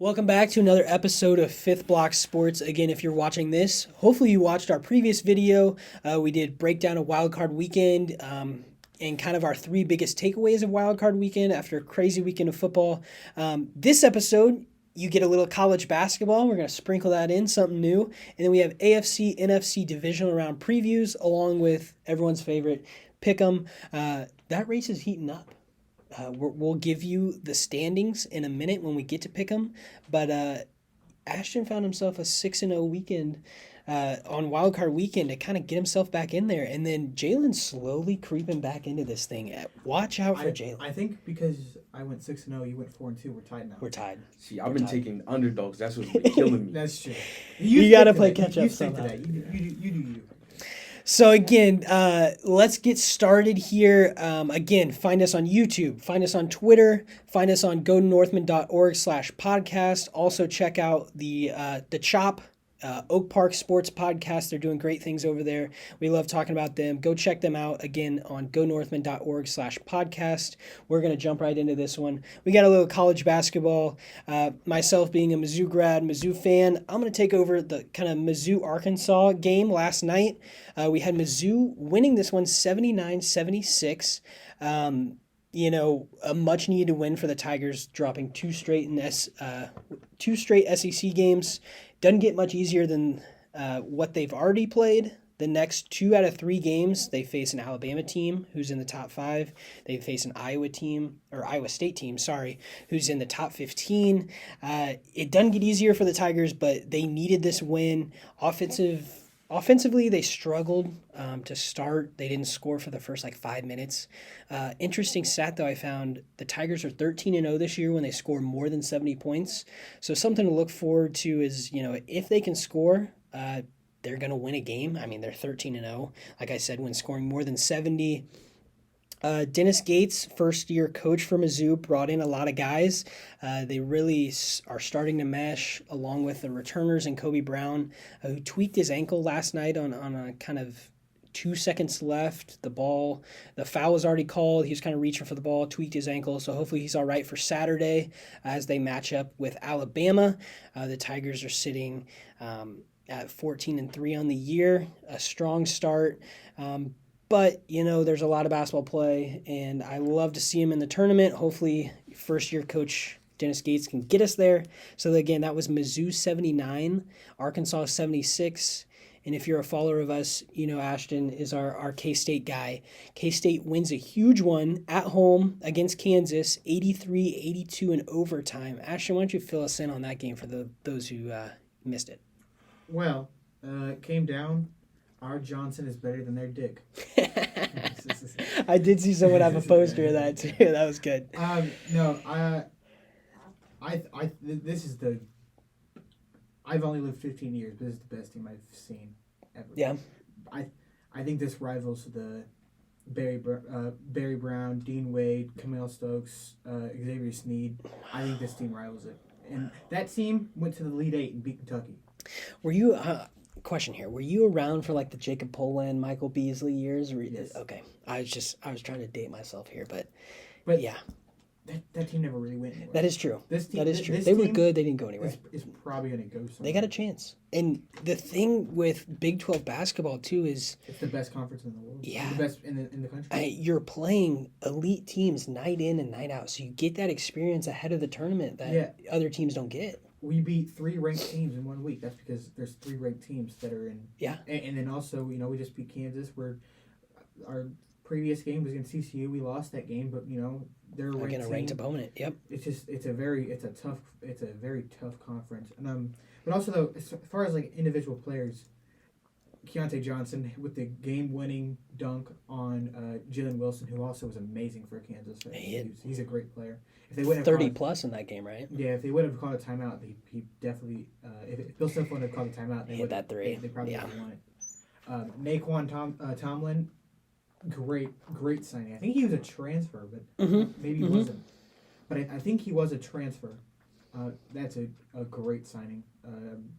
Welcome back to another episode of Fifth Block Sports. Again, if you're watching this, hopefully you watched our previous video. We did breakdown of Wild Card Weekend and kind of our three biggest takeaways of Wild Card Weekend after a crazy weekend of football. This episode, you get a little college basketball. We're going to sprinkle that in, something new. And then we have AFC, NFC divisional round previews along with everyone's favorite Pick'em. That race is heating up. We'll give you the standings in a minute when we get to pick them, but Ashton found himself a 6-0 weekend on wildcard weekend to kind of get himself back in there, and then Jalen's slowly creeping back into this thing. Watch out for Jalen. I think because I went 6-0, you went 4-2. We're tied now. We're tied. See, I've been taking underdogs. That's what's been killing me. That's true. You got to play catch up somehow. You do you. So again, let's get started here. Again, find us on YouTube, find us on Twitter, find us on gonorthman.org/podcast. Also check out the Chop, Oak Park Sports Podcast. They're doing great things over there. We love talking about them. Go check them out again on gonorthman.org/podcast. We're going to jump right into this one. We got a little college basketball. Myself being a Mizzou grad, Mizzou fan, I'm going to take over the kind of Mizzou-Arkansas game last night. We had Mizzou winning this one 79-76. A much needed win for the Tigers, dropping two straight SEC games. Doesn't get much easier than what they've already played. The next 2 out of 3 games, they face an Alabama team who's in the top 5. They face an Iowa State team, who's in the top 15. It doesn't get easier for the Tigers, but they needed this win. Offensively, they struggled to start. They didn't score for the first 5 minutes. Interesting stat, though, I found the Tigers are 13-0 this year when they score more than 70 points. So something to look forward to is, if they can score, they're going to win a game. I mean, they're 13-0, like I said, when scoring more than 70. Dennis Gates, first-year coach for Mizzou, brought in a lot of guys. They really are starting to mesh along with the returners and Kobe Brown, who tweaked his ankle last night on a kind of 2 seconds left. The foul was already called. He was kind of reaching for the ball, tweaked his ankle. So hopefully he's all right for Saturday as they match up with Alabama. The Tigers are sitting at 14-3 on the year, a strong start. But, there's a lot of basketball play, and I love to see him in the tournament. Hopefully, first-year coach Dennis Gates can get us there. So, again, that was Mizzou 79, Arkansas 76. And if you're a follower of us, Ashton is our K-State guy. K-State wins a huge one at home against Kansas, 83-82 in overtime. Ashton, why don't you fill us in on that game for those who missed it? Well, it came down. Our Johnson is better than their Dick. I did see someone have a poster of that too. That was good. This is I've only lived 15 years, but this is the best team I've seen ever. Yeah. I think this rivals the Barry Brown, Dean Wade, Camille Stokes, Xavier Sneed. I think this team rivals it. And that team went to the Elite Eight and beat Kentucky. Were you... question here. Were you around for the Jacob Poland, Michael Beasley years? Yes. Okay. I was trying to date myself here, but yeah. That team never really went anywhere. That is true. That is true. They were good. They didn't go anywhere. It's probably going to go somewhere. They got a chance. And the thing with Big 12 basketball, too, is... It's the best conference in the world. Yeah. It's the best in the country. You're playing elite teams night in and night out, so you get that experience ahead of the tournament that other teams don't get. We beat 3 ranked teams in 1 week. That's because there's 3 ranked teams that are in. Yeah. And then also, we just beat Kansas. Our previous game was against CCU. We lost that game, but they're a ranked again a ranked team. opponent. Yep. It's a very tough conference. And but also though, as far as individual players, Keontae Johnson with the game-winning dunk on Jalen Wilson, who also was amazing for Kansas. He's a great player. If they wouldn't 30 plus in that game, right? Yeah, if they would have called a timeout, he definitely. If Bill Self would have called a timeout, they hit that 3. They probably would have won it. Naquan Tomlin, great signing. I think he was a transfer, but maybe he wasn't. But I think he was a transfer. That's a great signing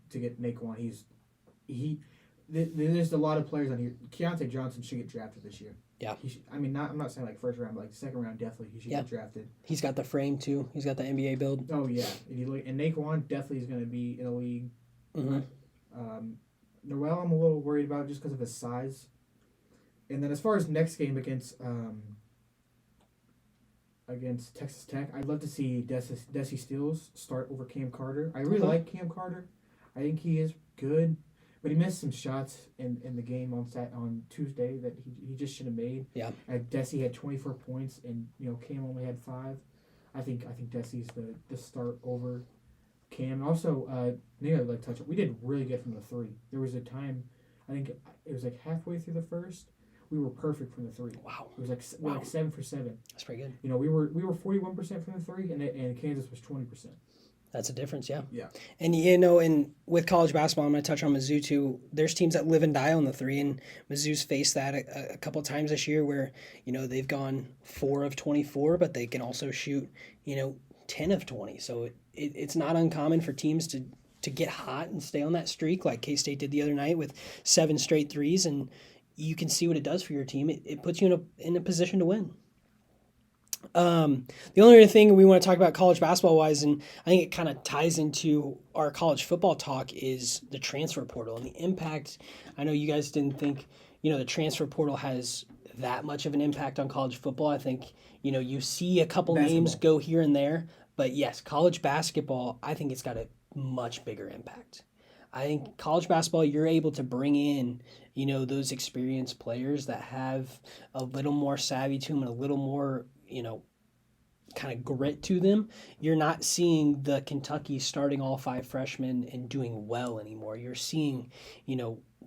to get Naquan. There's a lot of players on here. Keontae Johnson should get drafted this year. Yeah. I'm not saying like first round, but like second round definitely he should get drafted. He's got the frame too. He's got the NBA build. Oh yeah, if you look, and Naquan definitely is going to be in the league. Noel, I'm a little worried about just because of his size. And then as far as next game against Texas Tech, I'd love to see Desi Steele start over Cam Carter. I really like Cam Carter. I think he is good, but he missed some shots in the game on Tuesday that he just should have made. Yeah. Desi had 24 points, and Cam only had 5. I think Desi's the start over Cam. Also, Nate, I'd like to touch on. We did really good from the 3. There was a time, I think it was like halfway through the first. We were perfect from the 3. Wow. It was like we were like 7 for 7. That's pretty good. We were 41% from the 3, and Kansas was 20%. That's a difference, yeah. Yeah. And and with college basketball, I'm going to touch on Mizzou too. There's teams that live and die on the 3, and Mizzou's faced that a couple of times this year where they've gone 4 of 24, but they can also shoot 10 of 20. So it's not uncommon for teams to get hot and stay on that streak like K-State did the other night with 7 straight threes, and you can see what it does for your team. It puts you in a position to win. The only other thing we want to talk about college basketball wise, and I think it kind of ties into our college football talk, is the transfer portal and the impact. I know you guys didn't think, the transfer portal has that much of an impact on college football. I think, you see a couple names go here and there, but yes, college basketball, I think it's got a much bigger impact. I think college basketball, you're able to bring in, those experienced players that have a little more savvy to them and a little more, kind of grit to them. You're not seeing the Kentucky starting all 5 freshmen and doing well anymore. You're seeing,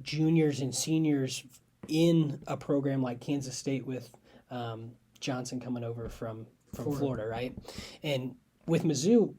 juniors and seniors in a program like Kansas State with Johnson coming over from Florida, right? And with Mizzou,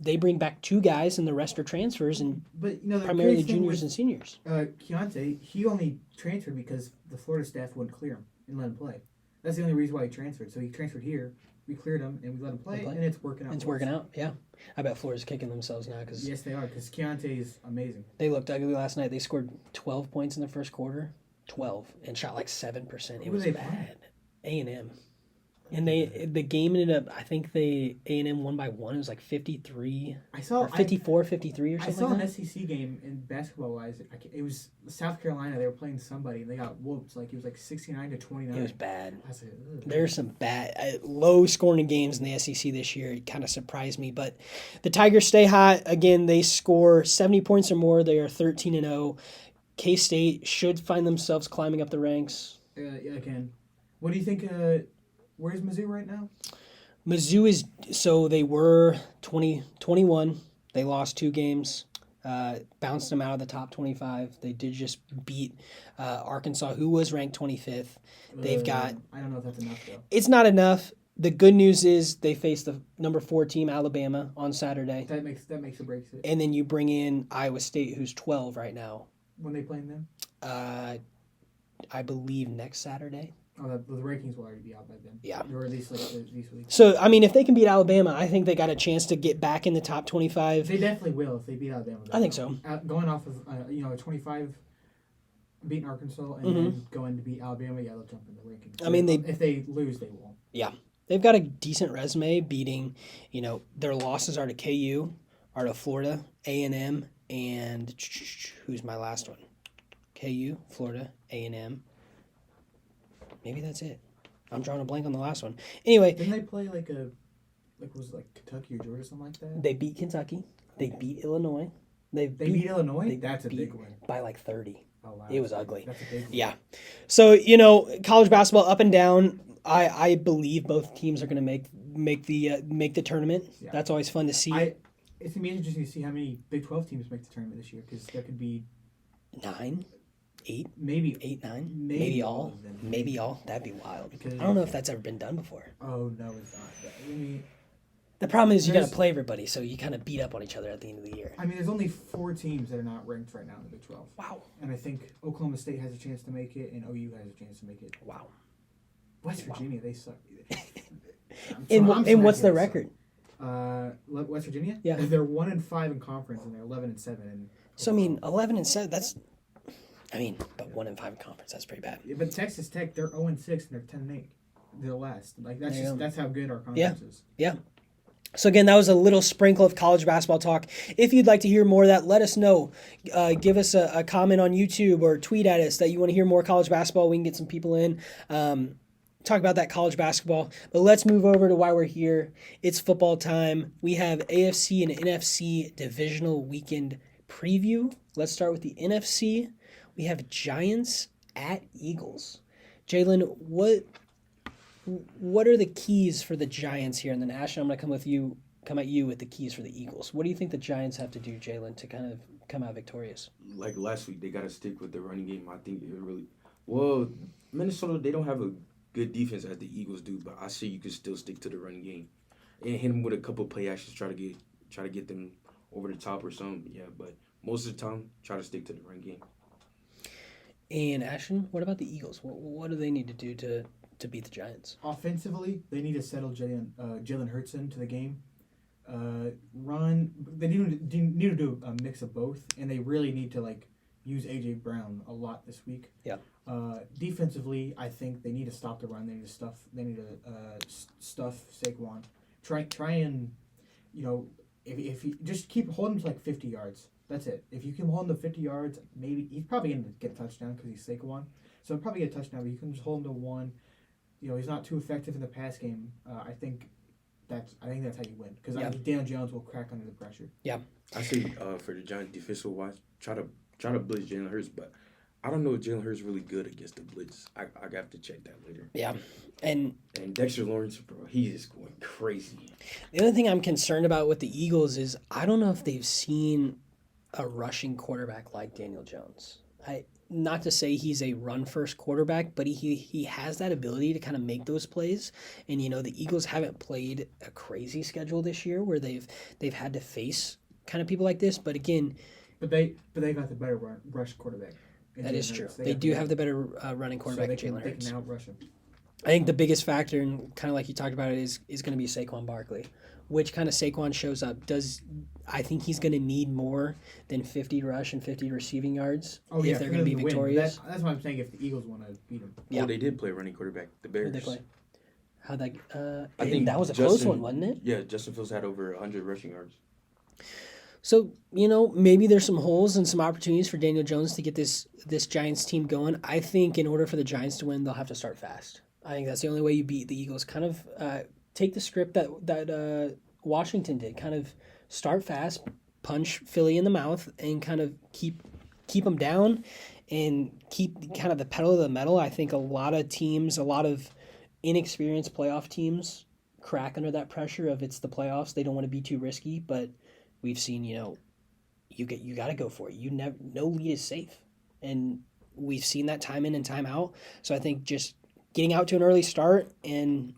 they bring back 2 guys and the rest are transfers, but primarily juniors and seniors. Keontae, he only transferred because the Florida staff wouldn't clear him and let him play. That's the only reason why he transferred. So he transferred here, we cleared him, and we let him play. And it's working out. It's working out, yeah. I bet Florida's kicking themselves now. Yes, they are, because Keontae is amazing. They looked ugly last night. They scored 12 points in the first quarter, 12, and shot like 7%. It was bad. A&M. And the game ended up, I think A&M won by 1. It was like 53. I saw 54, 53 or something. I saw like an SEC game in basketball wise. It was South Carolina. They were playing somebody and they got whooped. Like it was like 69-29. It was bad. I was like, there's some bad, low scoring games in the SEC this year. It kind of surprised me, but the Tigers stay hot. Again, they score 70 points or more. They are 13-0. K-State should find themselves climbing up the ranks. Yeah, again. What do you think? Where's Mizzou right now? Mizzou is, so they were 21. They lost 2 games, bounced them out of the top 25. They did just beat Arkansas, who was ranked 25th. They've got... I don't know if that's enough, though. It's not enough. The good news is they face the number 4 team, Alabama, on Saturday. That makes or breaks it. And then you bring in Iowa State, who's 12 right now. When they playing them? I believe next Saturday. Oh, the rankings will already be out by then. Yeah. Or at least these weeks. So, I mean, if they can beat Alabama, I think they got a chance to get back in the top 25. They definitely will if they beat Alabama. I think so. Going off of, a 25 beating Arkansas and then going to beat Alabama, yeah, they'll jump in the rankings. I mean, if they lose, they won't. Yeah. They've got a decent resume beating, their losses are to KU, are to Florida, A&M, and who's my last one? KU, Florida, A&M. Maybe that's it. I'm drawing a blank on the last one. Anyway. Didn't they play was it like Kentucky or Georgia or something like that? They beat Kentucky. They beat Illinois. They beat Illinois? That's a big win. By like 30. Oh, wow. It was ugly. That's a big win. Yeah. So, college basketball up and down. I believe both teams are going to make the tournament. Yeah. That's always fun to see. It's going to be interesting to see how many Big 12 teams make the tournament this year, because there could be 9, 8, maybe 8, 9, maybe all. Maybe all. That'd be wild. Because I don't know if that's ever been done before. Oh no, it's not. The problem is you got to play everybody, so you kind of beat up on each other at the end of the year. I mean, there's only 4 teams that are not ranked right now in the Big 12. Wow. And I think Oklahoma State has a chance to make it, and OU has a chance to make it. Wow. West Virginia, they suck. And what's their record? West Virginia? Yeah. They're 1-5 in conference, and they're 11-7. So I mean, 11-7. I mean, but 1-5 in conference, that's pretty bad. Yeah, but Texas Tech, they're 0-6 and they're 10-8. They're last. Like that's how good our conference is. Yeah. So again, that was a little sprinkle of college basketball talk. If you'd like to hear more of that, let us know. Give us a comment on YouTube or tweet at us that you want to hear more college basketball. We can get some people in. Talk about that college basketball. But let's move over to why we're here. It's football time. We have AFC and NFC divisional weekend preview. Let's start with the NFC. We have Giants at Eagles. Jalen, what are the keys for the Giants here? And then Ashton, I'm going to come at you with the keys for the Eagles. What do you think the Giants have to do, Jalen, to kind of come out victorious? Like last week, they got to stick with the running game. I think it really. Well, Minnesota, they don't have a good defense as the Eagles do, but I see you can still stick to the running game and hit them with a couple play actions. Try to get them over the top or something. Yeah, but most of the time, try to stick to the run game. And Ashton, what about the Eagles? What do they need to do to beat the Giants? Offensively, they need to settle Jalen Hurts into the game. Run. They need to do a mix of both, and they really need to use A.J. Brown a lot this week. Yeah. Defensively, I think they need to stop the run. They need to stuff Saquon. Try and if you just keep holding him to 50 yards. That's it. If you can hold him to 50 yards, maybe he's probably going to get a touchdown because he's Saquon. So he'll probably get a touchdown, but you can just hold him to 1. He's not too effective in the pass game. I think that's how you win because I think Daniel Jones will crack under the pressure. Yeah. I say for the Giants defensive wise, try to blitz Jalen Hurts, but I don't know if Jalen Hurts is really good against the blitz. I have to check that later. Yeah. And Dexter Lawrence, bro, he is going crazy. The only thing I'm concerned about with the Eagles is I don't know if they've seen a rushing quarterback like Daniel Jones. Not to say he's a run-first quarterback, but he has that ability to kind of make those plays. And, the Eagles haven't played a crazy schedule this year where they've had to face kind of people like this. But again... But they got the better rush quarterback. That is true. They do have the better running quarterback, so Jalen Hurts. They can outrush him. I think the biggest factor, and kind of like you talked about it, is going to be Saquon Barkley. Which kind of Saquon shows up? I think he's going to need more than 50 rush and 50 receiving yards if they're going to be victorious. That's why I'm saying if the Eagles want to beat them. Yeah, they did play running quarterback. The Bears. Who'd they play? I think that was a close one, wasn't it? Yeah, Justin Fields had over 100 rushing yards. So, maybe there's some holes and some opportunities for Daniel Jones to get this Giants team going. I think in order for the Giants to win, they'll have to start fast. I think that's the only way you beat the Eagles. Kind of take the script that Washington did. Kind of start fast, punch Philly in the mouth, and kind of keep them down and keep kind of the pedal to the metal. I think a lot of inexperienced playoff teams crack under that pressure of it's the playoffs. They don't want to be too risky, but we've seen, you got to go for it. No lead is safe. And we've seen that time in and time out. So I think just getting out to an early start and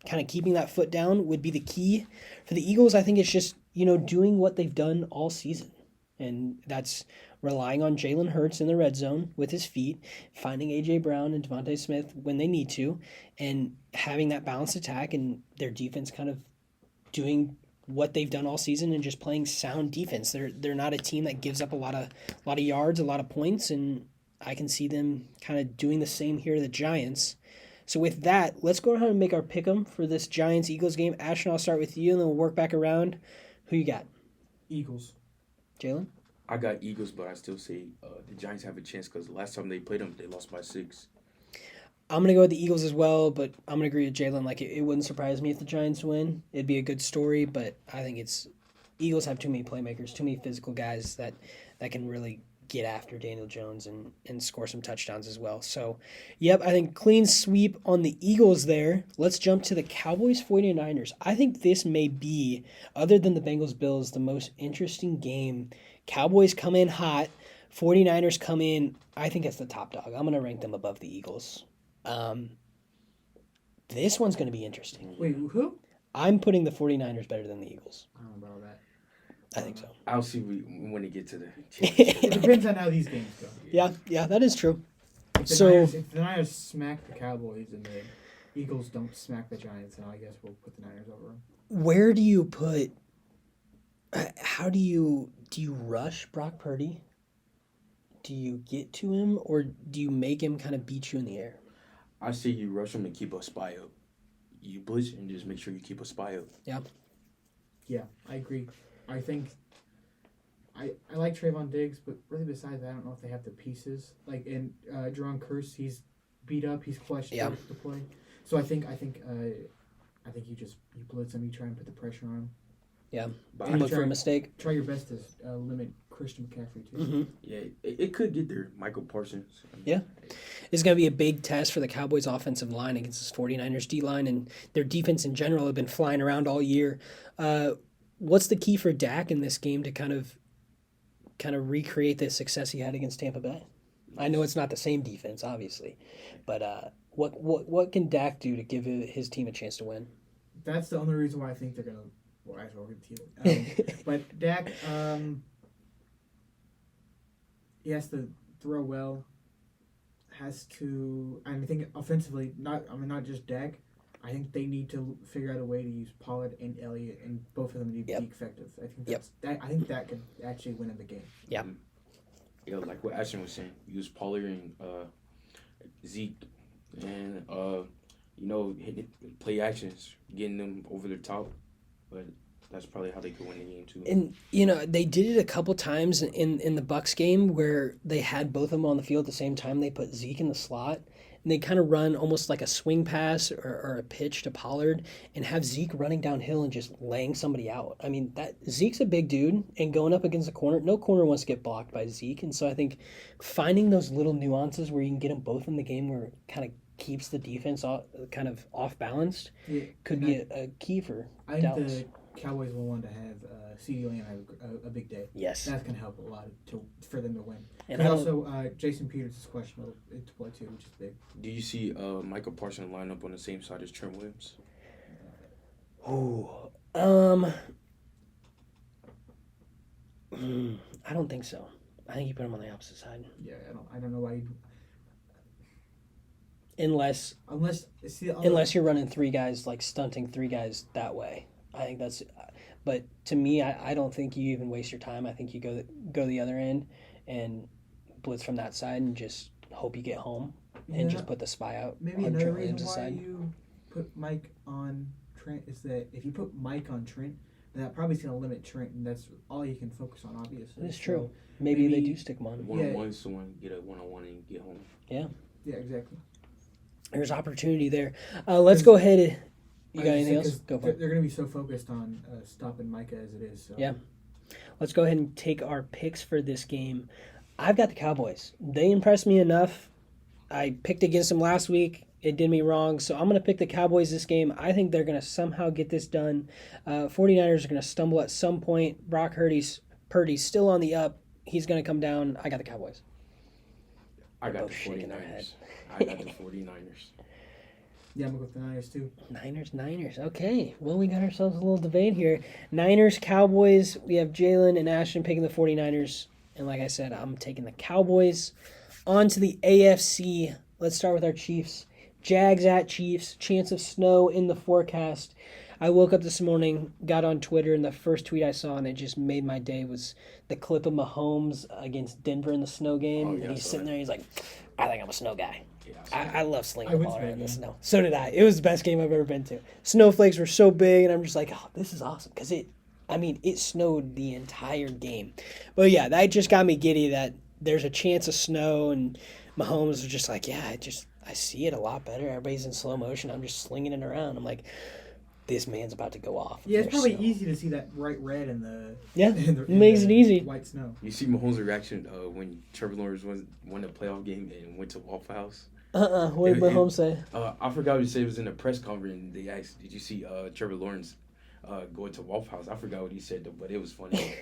kind of keeping that foot down would be the key. For the Eagles, I think it's just, doing what they've done all season. And that's relying on Jalen Hurts in the red zone with his feet, finding A.J. Brown and Devontae Smith when they need to, and having that balanced attack and their defense kind of doing what they've done all season and just playing sound defense. They're not a team that gives up a lot of yards, a lot of points, and I can see them kind of doing the same here to the Giants. So with that, let's go ahead and make our pick'em for this Giants-Eagles game. Ashton, I'll start with you, and then we'll work back around. Who you got? Eagles. Jalen? I got Eagles, but I still say the Giants have a chance because the last time they played them, they lost by 6. I'm going to go with the Eagles as well, but I'm going to agree with Jalen. It wouldn't surprise me if the Giants win. It'd be a good story, but I think Eagles have too many playmakers, too many physical guys that can really get after Daniel Jones and score some touchdowns as well. So, yep, I think clean sweep on the Eagles there. Let's jump to the Cowboys 49ers. I think this may be, other than the Bengals-Bills, the most interesting game. Cowboys come in hot. 49ers come in, I think it's the top dog. I'm going to rank them above the Eagles. This one's going to be interesting. Wait, who? I'm putting the 49ers better than the Eagles. I don't know about that. I think so. I'll see when we get to the It depends on how these games go. Yeah, that is true. If the Niners smack the Cowboys and the Eagles don't smack the Giants, then I guess we'll put the Niners over them. Where do you put... How do you rush Brock Purdy? do you get to him or do you make him kind of beat you in the air? I say you rush him and keep a spy up. You blitz and just make sure you keep a spy up. Yeah. Yeah, I agree. I think I like Trayvon Diggs, but really besides that, I don't know if they have the pieces. Like in Jerron Kearse, he's beat up, he's questioned to play. So I think you blitz him, you try and put the pressure on him. Yeah, But and look for a mistake. Try your best to limit Christian McCaffrey too. Mm-hmm. Yeah, it could get there. Michael Parsons. Yeah. It's going to be a big test for the Cowboys' offensive line against this 49ers D-line, and their defense in general have been flying around all year. What's the key for Dak in this game to kind of recreate the success he had against Tampa Bay? I know it's not the same defense, obviously, but what can Dak do to give his team a chance to win? That's the only reason why I think they're going to. Well, actually, we're going to team. But Dak, he has to throw well. Has to. I think offensively, not just Dak. I think they need to figure out a way to use Pollard and Elliott, and both of them need to be effective. I think I think that could actually win in the game. Yeah. Yeah, like what Ashton was saying, use Pollard and Zeke, and hitting play actions, getting them over the top. But that's probably how they could win the game too. And they did it a couple times in the Bucs game where they had both of them on the field at the same time. They put Zeke in the slot, and they kind of run almost like a swing pass or a pitch to Pollard and have Zeke running downhill and just laying somebody out. I mean, that Zeke's a big dude, and going up against the corner, no corner wants to get blocked by Zeke. And so I think finding those little nuances where you can get them both in the game where it kind of keeps the defense kind of off balanced could be a key for Dallas. The Cowboys will want to have CeeDee Lamb have a big day. Yes. That's going to help a lot for them to win. And also, Jason Peters is questionable to play too, which is big. Do you see Michael Parsons line up on the same side as Trent Williams? I don't think so. I think you put him on the opposite side. Yeah, I don't know why. Unless you're running three guys, like stunting three guys that way. I think that's, but to me, I don't think you even waste your time. I think you go the other end and blitz from that side and just hope you get home and just put the spy out. Maybe on another Trent reason Williams' why side. you put Mike on Trent is that if you put Mike on Trent, then that probably is going to limit Trent, and that's all you can focus on, obviously. That's true. Maybe they do stick him on. One-on-one, someone get a one-on-one and get home. Yeah. Yeah, exactly. There's opportunity there. Let's go ahead. You got anything else? Go for it. They're going to be so focused on stopping Micah as it is. So. Yeah. Let's go ahead and take our picks for this game. I've got the Cowboys. They impressed me enough. I picked against them last week. It did me wrong, so I'm going to pick the Cowboys this game. I think they're going to somehow get this done. 49ers are going to stumble at some point. Brock Purdy's still on the up. He's going to come down. I got the Cowboys. I got the 49ers. I got the 49ers. Yeah, I'm going to go with the Niners, too. Niners. Okay. Well, we got ourselves a little debate here. Niners, Cowboys. We have Jalen and Ashton picking the 49ers. And like I said, I'm taking the Cowboys. On to the AFC. Let's start with our Chiefs. Jags at Chiefs. Chance of snow in the forecast. I woke up this morning, got on Twitter, and the first tweet I saw, and it just made my day, was the clip of Mahomes against Denver in the snow game. And he's sitting there, he's like, I think I'm a snow guy. Yeah, I love slinging the ball around in the snow. So did I. It was the best game I've ever been to. Snowflakes were so big, and I'm just like, oh, this is awesome. Because it snowed the entire game. But yeah, that just got me giddy that there's a chance of snow, and Mahomes was just like, yeah, I see it a lot better. Everybody's in slow motion. I'm just slinging it around. I'm like, this man's about to go off. Yeah, it's probably easy to see that bright red in the makes it easy. White snow. You see Mahomes' reaction when Trevor Lawrence won the playoff game and went to Waffle House? What did Mahomes say? I forgot what he said. It was in a press conference. And they asked, did you see Trevor Lawrence going to Waffle House? I forgot what he said, though, but it was funny.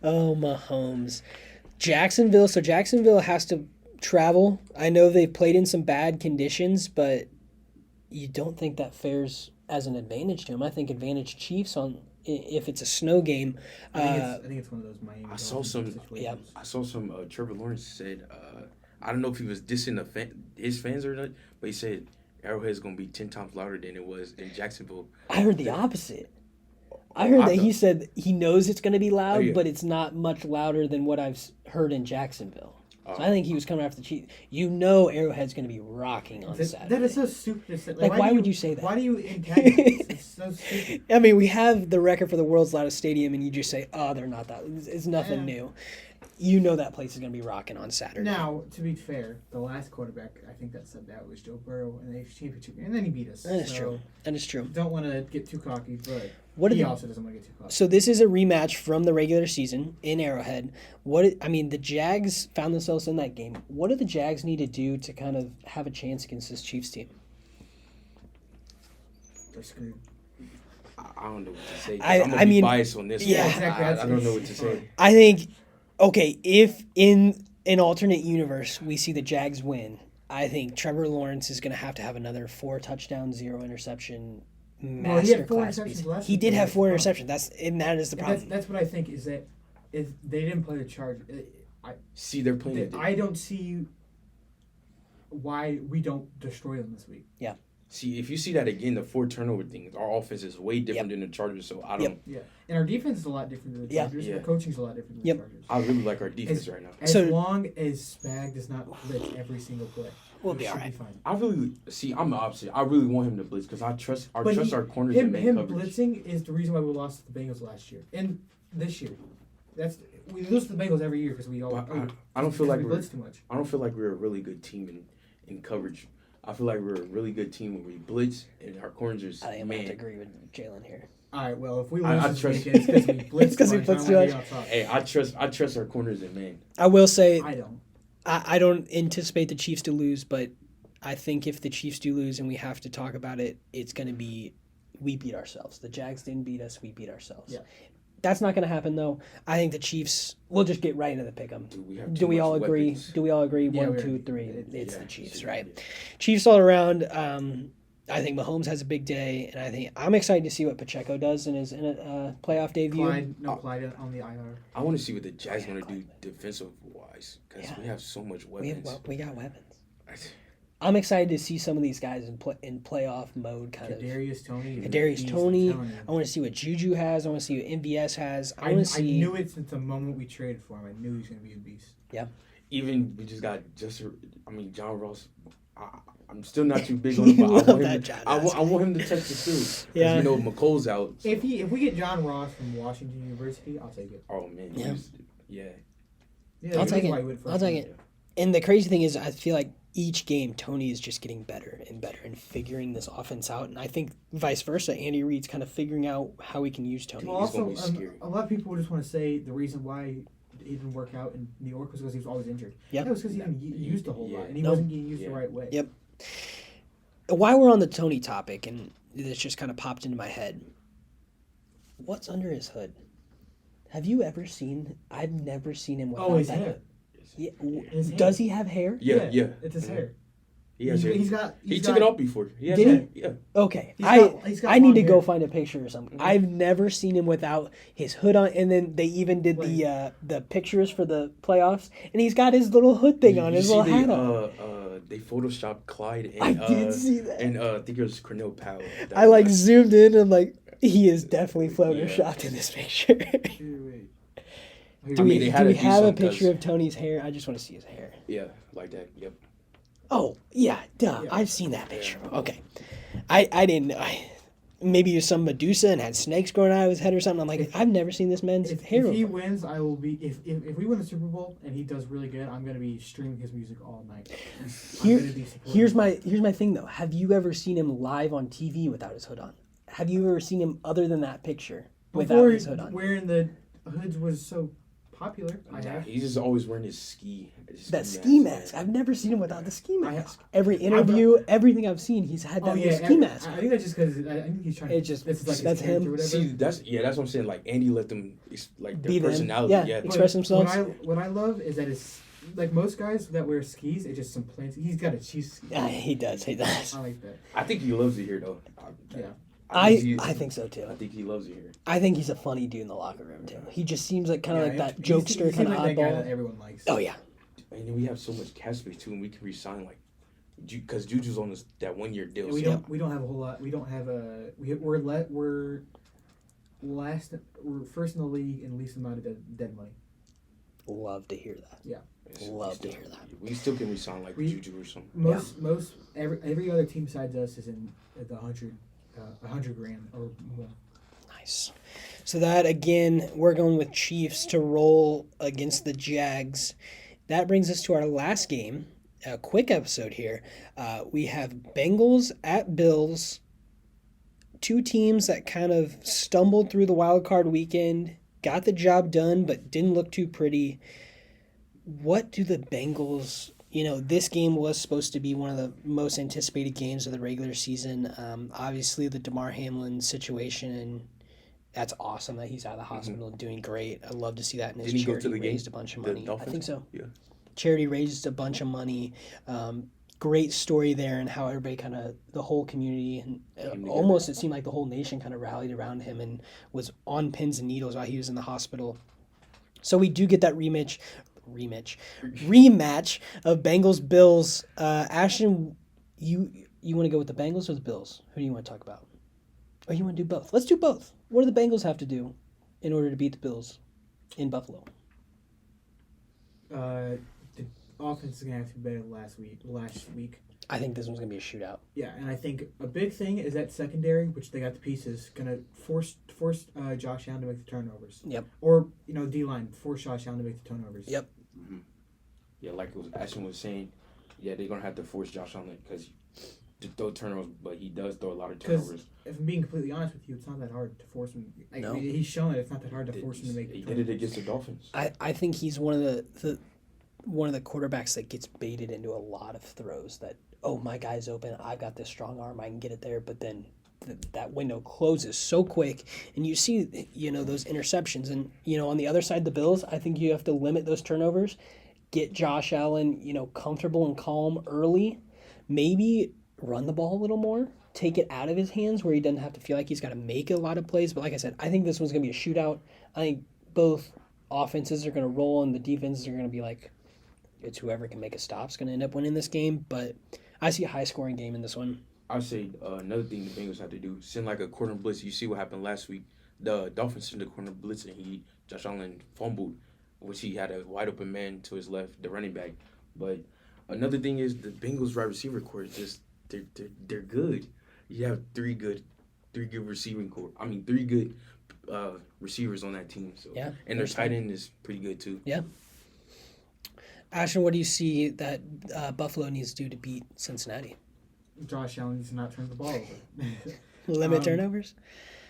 Oh, Mahomes. Jacksonville. So Jacksonville has to travel. I know they've played in some bad conditions, but you don't think that fares as an advantage to them. I think advantage Chiefs on if it's a snow game. I think it's one of those Miami. I saw some. Trevor Lawrence said, I don't know if he was dissing his fans or not, but he said Arrowhead's gonna be 10 times louder than it was in Jacksonville. I heard the opposite. I heard that he said he knows it's going to be loud, but it's not much louder than what I've heard in Jacksonville. So I think he was coming after the Chiefs. You know Arrowhead's going to be rocking on Saturday. That is so stupid to say. Like, why would you say that? Why do you antagonize? It's so stupid. I mean, we have the record for the world's loudest stadium, and you just say, "Oh, they're not that." It's nothing new. You know that place is going to be rocking on Saturday. Now, to be fair, the last quarterback I think that said that was Joe Burrow in the AFC Championship, and then he beat us. That is true. That is true. Don't want to get too cocky, but What he are the- also doesn't want to get too cocky. So this is a rematch from the regular season in Arrowhead. The Jags found themselves in that game. What do the Jags need to do to kind of have a chance against this Chiefs team? They're screwed. I don't know what to say. I I'm gonna be mean, biased on this. yeah, one. exactly. I don't know what to say. I think, okay, if in an alternate universe we see the Jags win, I think Trevor Lawrence is going to have another 4 touchdowns, 0 interception Well, he had 4 masterclass. interceptions last He week, did though. have 4 That's the interceptions. That is the And problem. that's what I think is that if they didn't play the Chargers, See, they're playing it. I don't see why we don't destroy them this week. See, if you see that again, the 4 turnover thing, our offense is way different than the Chargers. So I don't. Yeah, and our defense is a lot different than the Yeah. Chargers. Yeah. Our coaching is a lot different than Yep. the Chargers. I really like our defense right now. As So- long as Spag does not blitz every single play, We'll we be should all right. fine. I really see. I'm the opposite. I really want him to blitz because I trust our corners and man him coverage. blitzing is the reason why we lost to the Bengals last year and this year. We lose to the Bengals every year because we all. But I don't feel like we we're. blitz too much. I don't feel like we're a really good team in coverage. I feel like we're a really good team when we blitz and our corners are I think I'm going to man. agree with Jalen here. All right, well, if we lose I this trust- weekend, it's because we blitz. It's 'cause we blitz too much. Hey, I trust our corners and man. I will say, I don't. I don't anticipate the Chiefs to lose, but I think if the Chiefs do lose and we have to talk about it, it's going to be we beat ourselves. The Jags didn't beat us, we beat ourselves. Yeah. That's not going to happen, though. I think the Chiefs, we'll just get right into the pick 'em. Dude, we have Do too we much all agree? weapons. Do we all agree? Yeah, 1, we 2, are. 3. It's Yeah, the Chiefs, yeah, right? yeah. Chiefs all around. I think Mahomes has a big day, and I'm excited to see what Pacheco does in his playoff debut. Clyde on the IR. I want to see what the Jags want to do defensive wise because Yeah. we have so much We weapons. got weapons. I'm excited to see some of these guys in playoff mode, kind of. Kadarius Toney. Kadarius Toney. I want to see what Juju has. I want to see what MVS has. I want to I see. knew it since the moment we traded for him. I knew he was going to be a beast. Even we just got John Ross. I'm still not too big on him, but I Love want him. that John I Ross. want him to touch the field. 'Cause, Yeah. You know McColl's out. If we get John Ross from Washington University, I'll take it. Oh man. Yeah. Yeah. Yeah, I'll that's take it. why he went for I'll take it. And the crazy thing is, I feel like each game, Tony is just getting better and better and figuring this offense out. And I think vice versa, Andy Reid's kind of figuring out how he can use Tony. Well, He's gonna also, be scary. a lot of people just want to say the reason why it didn't work out in New York was because he was always injured. Yep. That was because he didn't use the whole Yeah. lot, and he Nope. wasn't getting used Yeah. the right way. Yep. While we're on the Tony topic, and this just kind of popped into my head, what's under his hood? Have you ever seen? I've never seen him without Oh, his that. hair. Yeah. His hair. Does he have hair? Yeah. It's his hair. He has hair. He's got. He he's took got, it off before. He has Did hair. Yeah. Okay. He's I got need to long go hair. find a picture or something. Mhm. I've never seen him without his hood on, and then they even did Wait. the pictures for the playoffs, and he's got his little hood thing on, You his see little they, hat on. They photoshopped Clyde and I did see that. and I think it was Cornell Powell. I like zoomed in and like he is definitely photoshopped in this picture. Wait. Do I we, mean, they had do we to do have a something 'cause- picture of Tony's hair? I just want to see his hair. Yeah, like that. Yep. Oh yeah, duh. Yeah. I've seen that picture. Okay, I didn't. Maybe he was some Medusa and had snakes growing out of his head or something. I'm like, I've never seen this man's hair. If he before. wins, I will be. If we win the Super Bowl and he does really good, I'm gonna be streaming his music all night. Here- I'm gonna be supporting Here's him. my thing though. Have you ever seen him live on TV without his hood on? Have you ever seen him other than that picture without Before his hood on? wearing the hoods was so popular. I Nah, have. he's just always wearing his ski. That ski mask. I've never seen him without the ski I- mask. Every interview, everything I've seen, he's had that little ski mask. I think that's just because I think he's trying. It just- this is like that's his character him. or whatever. See, that's what I'm saying. Like Andy let them like their Be them. personality. Yeah. Yeah. But express themselves. What I love is that it's like most guys that wear skis. It's just some plain. He's got a cheese ski. He does. He does. I like that. I think he loves it here though. Yeah. I he- think so too. I think he loves it here. I think he's a funny dude in the locker room too. He just seems like kind of like that he jokester, seems kind of like that guy that oddball. everyone likes. Oh yeah. And then we have so much cap space too, and we can resign like, because Juju's on that 1 year deal. And we so- don't. We don't have a whole lot. We don't have a. We're last. We're first in the league in least amount of dead money. love to hear that. Yeah. Love to hear that. We still can resign like Juju or something. Most every other team besides us is in the 100 grand or more. Nice. So that, again, we're going with Chiefs to roll against the Jags. That brings us to our last game. A quick episode here. We have Bengals at Bills. Two teams that kind of stumbled through the wild card weekend, got the job done, but didn't look too pretty. What do the Bengals... this game was supposed to be one of the most anticipated games of the regular season. Obviously, the Damar Hamlin situation, and that's awesome that he's out of the hospital and doing great. I'd love to see that. And his Didn't he go charity to the game? raised a bunch of money. I think so. Yeah. Charity raised a bunch of money. Great story there, and how everybody kind of, the whole community, and almost it seemed like the whole nation kind of rallied around him and was on pins and needles while he was in the hospital. So we do get that rematch of Bengals Bills. Ashton, you want to go with the Bengals or the Bills? Who do you want to talk about? Or you want to do both? Let's do both. What do the Bengals have to do in order to beat the Bills in Buffalo? The offense is gonna have to be better than last week. I think this one's gonna be a shootout. Yeah, and I think a big thing is that secondary, which they got the pieces, gonna force Josh Allen to make the turnovers. Yep. Or D-line, force Josh Allen to make the turnovers. Yep. Mm-hmm. Yeah, like Ashton was saying, they're gonna have to force Josh Allen because to throw turnovers, but he does throw a lot of turnovers. If I'm being completely honest with you, it's not that hard to force him. No. He's shown that it's not that hard to force him to make. He did it against the Dolphins. I think he's one of the quarterbacks that gets baited into a lot of throws that, oh, my guy's open, I've got this strong arm, I can get it there, but then that window closes so quick, and you see, those interceptions. And, on the other side, the Bills, I think you have to limit those turnovers, get Josh Allen, comfortable and calm early, maybe run the ball a little more, take it out of his hands where he doesn't have to feel like he's got to make a lot of plays. But like I said, I think this one's going to be a shootout. I think both offenses are going to roll, and the defenses are going to be like, it's whoever can make a stop is going to end up winning this game. But I see a high-scoring game in this one. I say another thing the Bengals have to do, send like a corner blitz. You see what happened last week. The Dolphins sent a corner blitz, and Josh Allen fumbled, which he had a wide-open man to his left, the running back. But another thing is the Bengals wide receiver core is just they're good. You have three good receiving core. I mean, three good receivers on that team. So yeah, and their tight end is pretty good too. Yeah. Ashton, what do you see that Buffalo needs to do to beat Cincinnati? Josh Allen needs to not turn the ball over. Limit turnovers?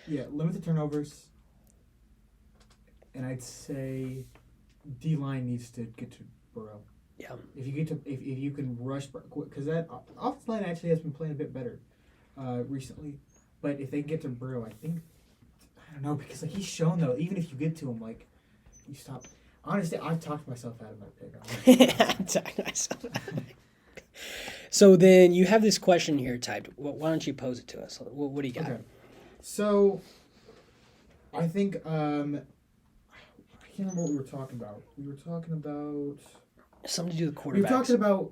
Yeah, limit the turnovers. And I'd say D-line needs to get to Burrow. Yeah. If you can rush, because that offensive line actually has been playing a bit better recently. But if they get to Burrow, I don't know, because he's shown though, even if you get to him, you stop. Honestly, I've talked myself out of my pick. So then you have this question here typed. Why don't you pose it to us? What do you got? Okay. So, I think I can't remember what we were talking about. We were talking about something to do with quarterbacks. We were talking about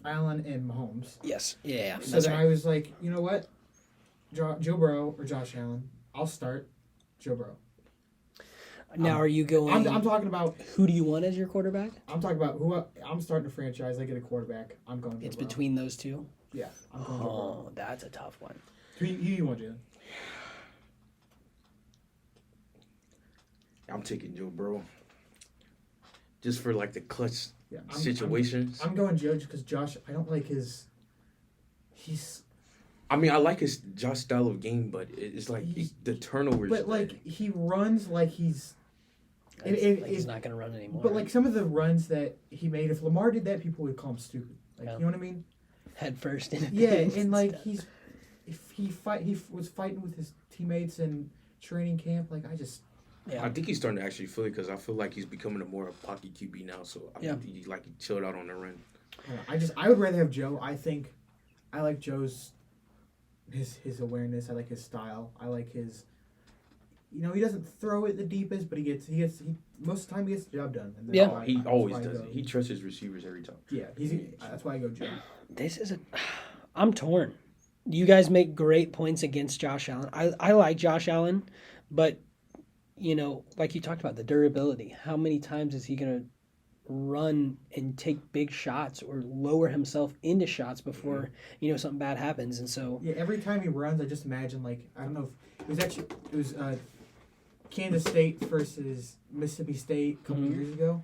Allen and Mahomes. Yes. Yeah. So then I was like, you know what, Joe Burrow or Josh Allen? I'll start Joe Burrow. Now, are you going? I'm talking about who do you want as your quarterback? I'm talking about I'm starting a franchise. I get a quarterback. I'm going. It's Joe Burrow. between those two. Yeah, I'm going. Joe Burrow. That's a tough one. Who you want, Jalen? I'm taking Joe Burrow. Just for the clutch situations. I'm going Joe just because Josh. I don't like his. I mean, I like his Josh style of game, but it's the turnovers. But he runs like he's. He's not going to run anymore. But some of the runs that he made, if Lamar did that, people would call him stupid. You know what I mean? Head first in. Yeah, and he was fighting with his teammates in training camp. I think he's starting to actually feel it because I feel like he's becoming a more pocket QB now. So I think he chilled out on the run. I would rather have Joe. I think I like Joe's his awareness. I like his style. I like his. He doesn't throw it the deepest, but he most of the time he gets the job done. And he always does it. He trusts his receivers every time. Yeah, that's why I go Joe. I'm torn. You guys make great points against Josh Allen. I like Josh Allen, but like you talked about, the durability. How many times is he going to run and take big shots or lower himself into shots before, something bad happens? And so, Yeah, every time he runs, I just imagine, like, I don't know if it was Kansas State versus Mississippi State a couple years ago.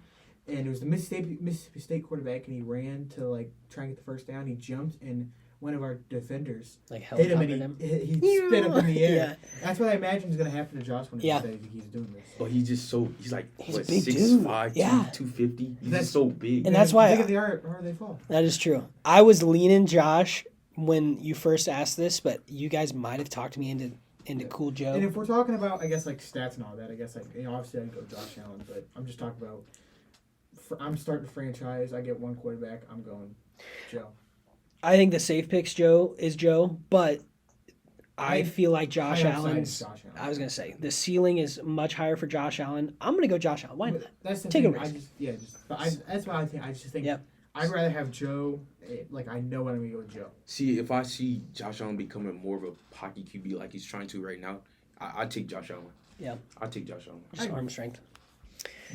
And it was the Mississippi State quarterback, and he ran to, like, try and get the first down. He jumped, and one of our defenders like, hit him, helicoptered and him. he spit up in the air. Yeah. That's what I imagine is going to happen to Josh when Yeah. he's doing this. But he's just so he's like He's what, a big 6'5", dude. Yeah. 250. He's That's- just so big. And that's why How big they are they fall. That is true. I was leaning Josh when you first asked this, but you guys might have talked me into Cool Joe. And if we're talking about, I guess, like, stats and all that, I guess, like, obviously I'd go Josh Allen, but I'm just talking about, I'm starting a franchise, I get one quarterback, I'm going Joe. I think the safe picks is Joe, but I feel like Josh High upside Allen's. is Josh Allen. I was gonna say the ceiling is much higher for Josh Allen. I'm gonna go Josh Allen. Why not? That's the Take thing. a risk. That's what I think. I just think Yep. I'd rather have Joe. Like, I know I'm gonna go with Joe. See, if I see Josh Allen becoming more of a pocket QB like he's trying to right now, I take Josh Allen. Yeah. I take Josh Allen. Just arm strength.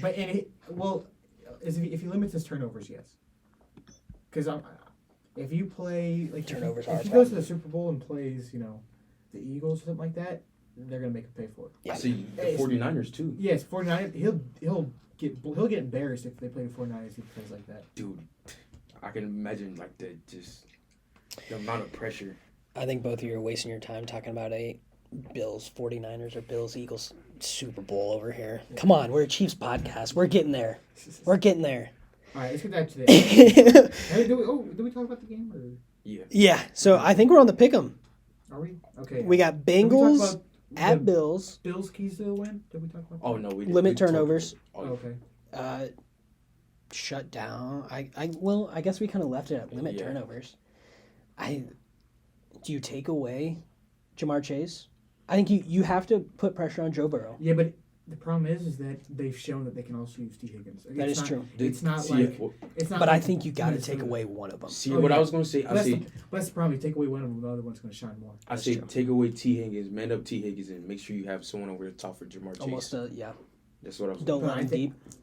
But if he limits his turnovers, yes. Because if you play like Turnovers if are a he goes problem. to the Super Bowl and plays, the Eagles or something like that, they're gonna make him pay for it. Yeah. I see the Hey, 49ers too. Yes, 49. He'll get embarrassed if they play the 49ers if he plays like that. Dude, I can imagine like the amount of pressure. I think both of you are wasting your time talking about a Bills 49ers or Bills Eagles Super Bowl over here. Come on, we're a Chiefs podcast. We're getting there. We're getting there. All right, let's get back to that. Hey, did we talk about the game or Yeah. Yeah. So I think we're on the pick 'em. are we? Okay. We got Did we talk Bengals about at the Bills. Bills keys to the win? Did we talk about that? Oh no, we didn't. Limit We talked turnovers. about- Oh, okay. Shut down. I guess we kind of left it at limit Yeah. turnovers. Do you take away Jamar Chase? I think you have to put pressure on Joe Burrow. Yeah, but the problem is that they've shown that they can also use T. Higgins. That is true. It's not See, like it's not. But I like think you got to Minnesota. take away one of them. See Oh, what yeah. I was gonna say. But that's the problem. You take away one of them, the other one's going to shine more. I That's say true. take away T Higgins, man up T Higgins, and make sure you have someone over the top for Jamar Chase. Almost yeah. That's what I was. Don't But let I him think- deep.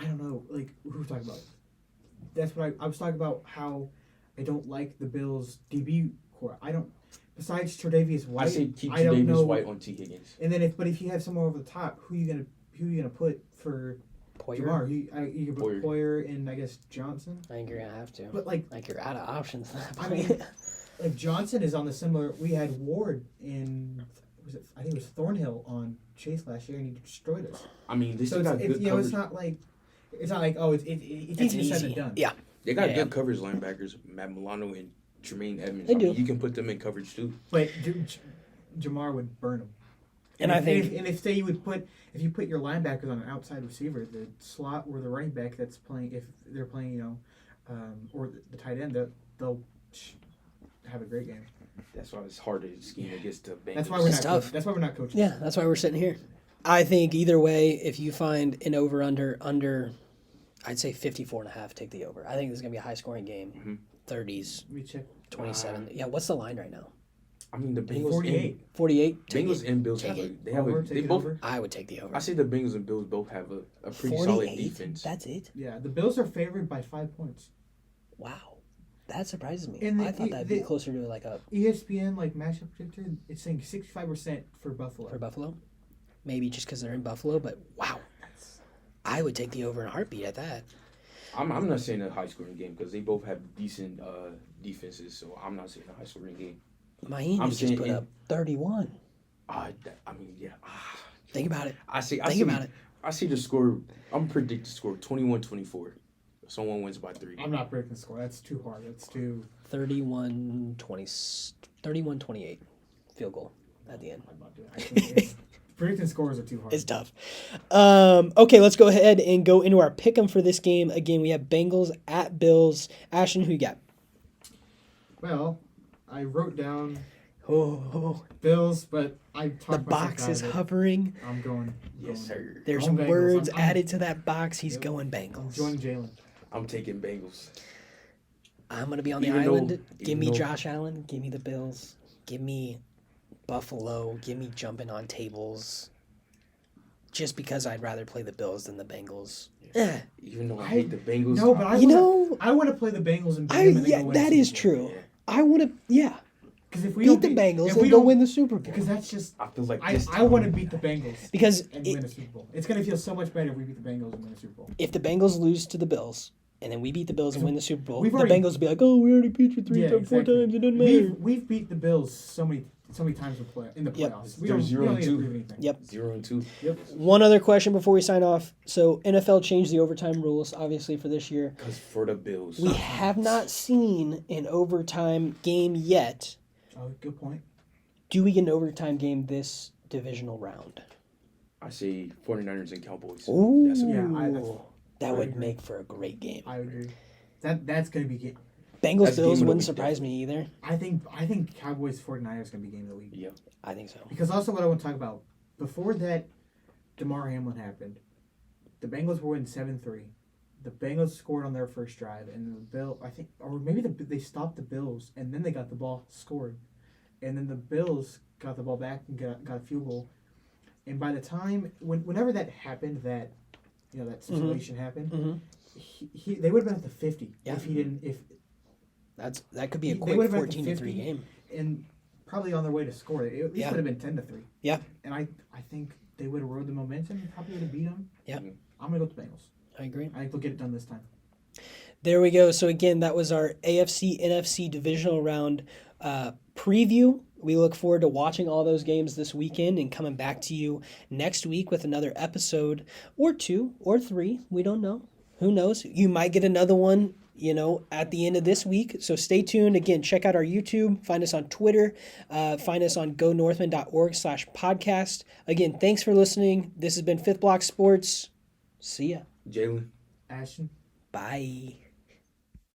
I don't know. Like, who was talking about? That's what I was talking about. How I don't like the Bills DB core. I don't. Besides Tre'Davious White, I say keep I don't know. Tre'Davious White on T Higgins. And then if you have someone over the top, who you gonna put for Poyer. Jamar? You can put Poyer. Poyer and I guess Johnson. I think you're gonna have to. But like You're out of options. At that I point. mean, like Johnson is on the similar. We had Ward in. I think it was Thornhill on Chase last year, and he destroyed us. I mean, they So still got it's good coverage. it's not like it's it's easier said easy. than done. Yeah. They got Yeah. good coverage linebackers, Matt Milano and Jermaine Edmonds. They I mean, do. you can put them in coverage too. But Jamar would burn him. And I think- if say if you put your linebackers on an outside receiver, the slot or the running back that's playing, if they're playing, or the tight end, they'll have a great game. That's why it's hard to scheme against the Bengals. That's why we're It's not. tough. That's why we're not coaching. Yeah, that's why we're sitting here. I think either way, if you find an over under, I'd say 54.5, take the over. I think this is gonna be a high scoring game. Mhm. 30s, Let me check. 27. Yeah, what's the line right now? I mean, the Bengals 48. 48. And, Bengals and Bills Take have it. a. They have Over, a. take They it both. over. I would take the over. I say the Bengals and Bills both have a pretty solid 48. defense. That's it. Yeah, the Bills are favored by 5 points. Wow, that surprises me. And I thought that'd be the- closer to like a ESPN matchup predictor, it's saying 65% for Buffalo. for Buffalo. Maybe just because they're in Buffalo, but wow, I would take the over in a heartbeat at that. I'm not saying a high scoring game because they both have decent defenses, so I'm not saying a high scoring game. Miami I'm just saying put in- up 31. I mean, yeah. Think about it. I see about it. I see the score. I'm predict the score 21-24. Someone wins by 3. I'm not predicting the score. That's too hard. That's too. 31-28 field goal at the end. I'm not doing it. Predicting scores are too hard. It's tough. Okay, let's go ahead and go into our pick 'em for this game. Again, we have Bengals at Bills. Ashton, who you got? Well, I wrote down Oh, Bills, but I talked the myself box out is of it. hovering. I'm going. Yes, sir. There's Going Bengals. words I'm- added to that box. He's Yep. going I'm Bengals. joining Jalen. I'm taking Bengals. I'm going to be on the Even though- island. Give even me though- Josh Allen. Give me the Bills. Give me Buffalo. Give me jumping on tables. just because I'd rather play the Bills than the Bengals. Even though I hate the Bengals. No, but I want to play the Bengals and beat them and then go win that the is Super Bowl. true. I want to, Because if we beat don't the Bengals if and we go don't win the Super Bowl. because that's just I feel like I want to beat the Bengals Because and win a Super Bowl. It's gonna feel so much better if we beat the Bengals and win a Super Bowl. if the Bengals lose to the Bills and then we beat the Bills and win the Super Bowl, we've the already- Bengals will be like, oh, we already beat you four times. It doesn't matter. We've beat the Bills so many times in the Yep. playoffs. They're 0-2. Yep. 0-2. Yep. One other question before we sign off. So NFL changed the overtime rules, obviously, for this year. Because for the Bills. We have not seen an overtime game yet. Oh, good point. Do we get an overtime game this divisional round? I say 49ers and Cowboys. Ooh, That's that I would agree. make for a great game. I agree. That's gonna be. Bengals That's Bills game of the wouldn't week, surprise me either. I think Cowboys 49ers gonna be game of the week. Yeah. I think so. Because also what I want to talk about before that, DeMar Hamlin happened. The Bengals were winning 7-3. The Bengals scored on their first drive, and they stopped the Bills, and then they got the ball, scored, and then the Bills got the ball back and got a field goal. And by the time whenever that happened, that situation happened, Mm-hmm. they would have been at the 50 Yeah. if he didn't That could be a They quick would've been at the 14-3 50. game. and probably on their way to score it. It at least Yeah. would have been 10-3. Yeah. And I think they would have rode the momentum and probably would have beat them. Yeah. I'm gonna go with the Bengals. I agree. I think they'll get it done this time. There we go. So again, that was our AFC NFC divisional round preview. We look forward to watching all those games this weekend and coming back to you next week with another episode or 2 or 3. We don't know. Who knows? You might get another one, at the end of this week. So stay tuned. Again, check out our YouTube. Find us on Twitter. Find us on gonorthman.org/podcast. Again, thanks for listening. This has been Fifth Block Sports. See ya. Jalen. Ashton. Bye.